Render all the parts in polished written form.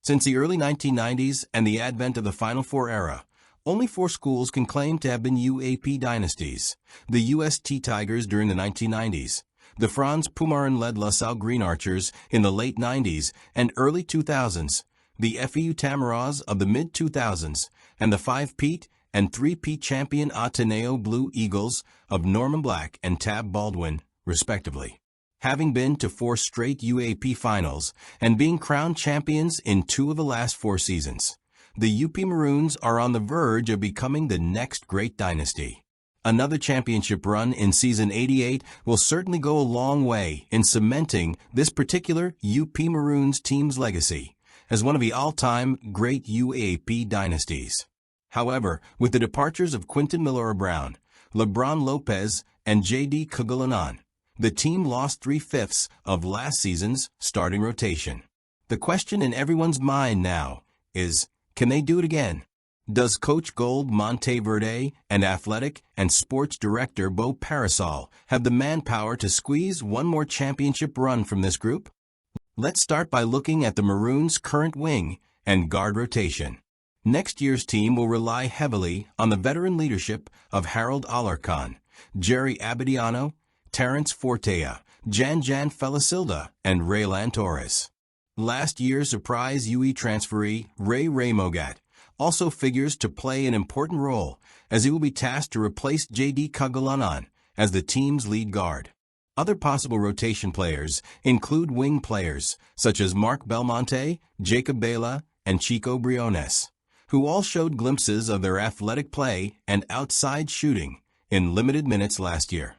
Since the early 1990s and the advent of the Final Four era, only 4 schools can claim to have been UAP dynasties: the UST Tigers during the 1990s, the Franz Pumaren-led LaSalle Green Archers in the late 90s and early 2000s, the FEU Tamaras of the mid-2000s, and the 5-peat and 3-peat champion Ateneo Blue Eagles of Norman Black and Tab Baldwin, respectively. Having been to 4 straight UAP finals and being crowned champions in 2 of the last 4 seasons, the UP Maroons are on the verge of becoming the next great dynasty. Another championship run in season 88 will certainly go a long way in cementing this particular UP Maroons team's legacy as one of the all-time great UAP dynasties. However, with the departures of Quinton Miller-Brown, LeBron Lopez, and J.D. Kagulanan, the team lost 3/5 of last season's starting rotation. The question in everyone's mind now is, can they do it again? Does Coach Gold Monteverde and athletic and sports director Bo Parasol have the manpower to squeeze one more championship run from this group? Let's start by looking at the Maroons' current wing and guard rotation. Next year's team will rely heavily on the veteran leadership of Harold Alarcon, Jerry Abadiano, Terrence Fortea, Jan Felisilda, and Raylan Torres. Last year's surprise UE transferee Ray Mogat also figures to play an important role as he will be tasked to replace J.D. Kagulanan as the team's lead guard. Other possible rotation players include wing players such as Mark Belmonte, Jacob Bela, and Chico Briones, who all showed glimpses of their athletic play and outside shooting in limited minutes last year.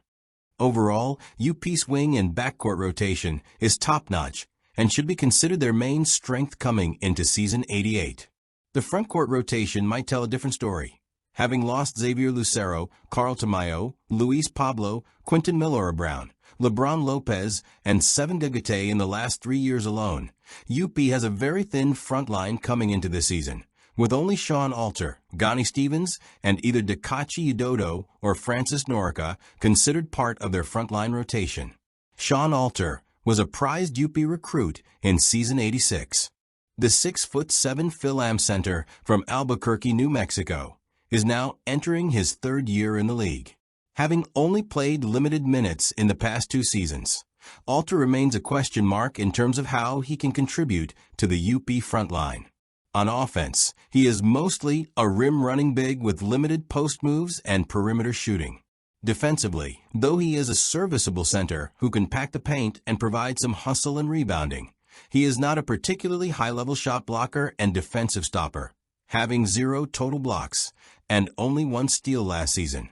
Overall, UP's wing and backcourt rotation is top-notch and should be considered their main strength coming into season 88. The frontcourt rotation might tell a different story. Having lost Xavier Lucero, Carl Tamayo, Luis Pablo, Quinton Miller-Brown, LeBron Lopez, and Seven Gagate in the last 3 years alone, UP has a very thin front line coming into this season, with only Sean Alter, Gani Stevens, and either Dakachi Udodo or Francis Norica considered part of their frontline rotation. Sean Alter was a prized UP recruit in season 86. The 6'7" Phil Am center from Albuquerque, New Mexico, is now entering his 3rd year in the league. Having only played limited minutes in the past 2 seasons, Alter remains a question mark in terms of how he can contribute to the UP frontline. On offense, he is mostly a rim-running big with limited post moves and perimeter shooting. Defensively, though he is a serviceable center who can pack the paint and provide some hustle and rebounding, he is not a particularly high-level shot blocker and defensive stopper, having 0 total blocks and only 1 steal last season.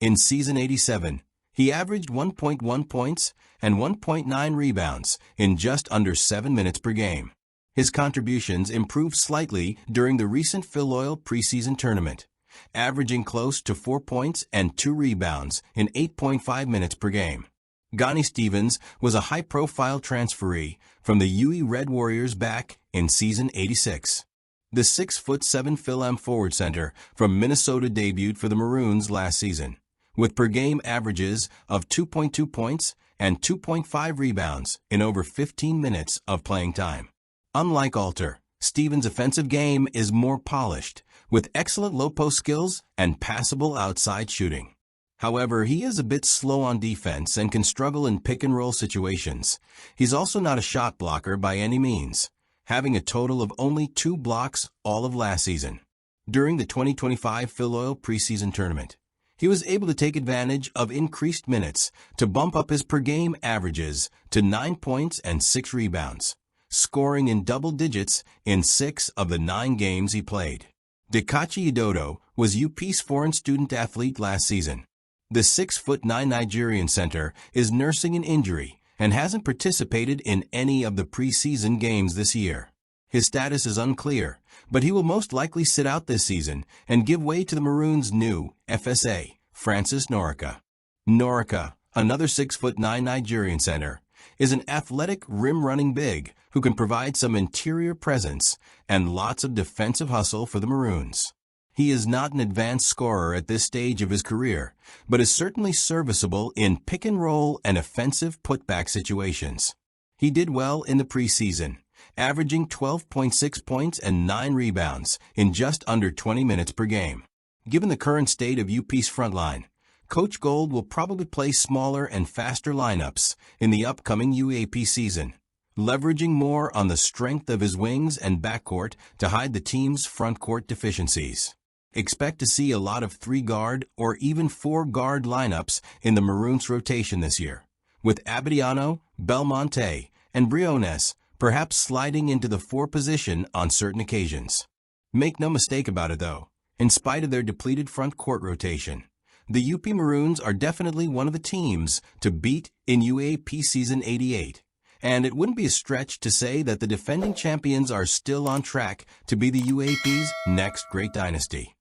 In season 87, he averaged 1.1 points and 1.9 rebounds in just under 7 minutes per game. His contributions improved slightly during the recent Filoil preseason tournament, averaging close to 4 points and 2 rebounds in 8.5 minutes per game. Gani Stevens was a high-profile transferee from the UE Red Warriors back in season 86. The 6'7" Phil Am forward center from Minnesota debuted for the Maroons last season, with per-game averages of 2.2 points and 2.5 rebounds in over 15 minutes of playing time. Unlike Alter, Stevens' offensive game is more polished, with excellent low-post skills and passable outside shooting. However, he is a bit slow on defense and can struggle in pick-and-roll situations. He's also not a shot blocker by any means, having a total of only 2 blocks all of last season. During the 2025 Filoil preseason tournament, he was able to take advantage of increased minutes to bump up his per-game averages to 9 points and 6 rebounds, scoring in double digits in 6 of the 9 games he played. Dakachi Udodo was UP's foreign student athlete last season. The 6'9" Nigerian center is nursing an injury and hasn't participated in any of the preseason games this year. His status is unclear, but he will most likely sit out this season and give way to the Maroons' new FSA, Francis Norica. Norica, another 6'9" Nigerian center, is an athletic rim-running big who can provide some interior presence and lots of defensive hustle for the Maroons. He is not an advanced scorer at this stage of his career, but is certainly serviceable in pick-and-roll and offensive putback situations. He did well in the preseason, averaging 12.6 points and 9 rebounds in just under 20 minutes per game. Given the current state of UP's front line, Coach Gold will probably play smaller and faster lineups in the upcoming UAAP season, leveraging more on the strength of his wings and backcourt to hide the team's frontcourt deficiencies. Expect to see a lot of 3-guard or even 4-guard lineups in the Maroons rotation this year, with Abadiano, Belmonte, and Briones perhaps sliding into the 4 position on certain occasions. Make no mistake about it though, in spite of their depleted front court rotation, the UP Maroons are definitely one of the teams to beat in UAAP Season 88, and it wouldn't be a stretch to say that the defending champions are still on track to be the UAAP's next great dynasty.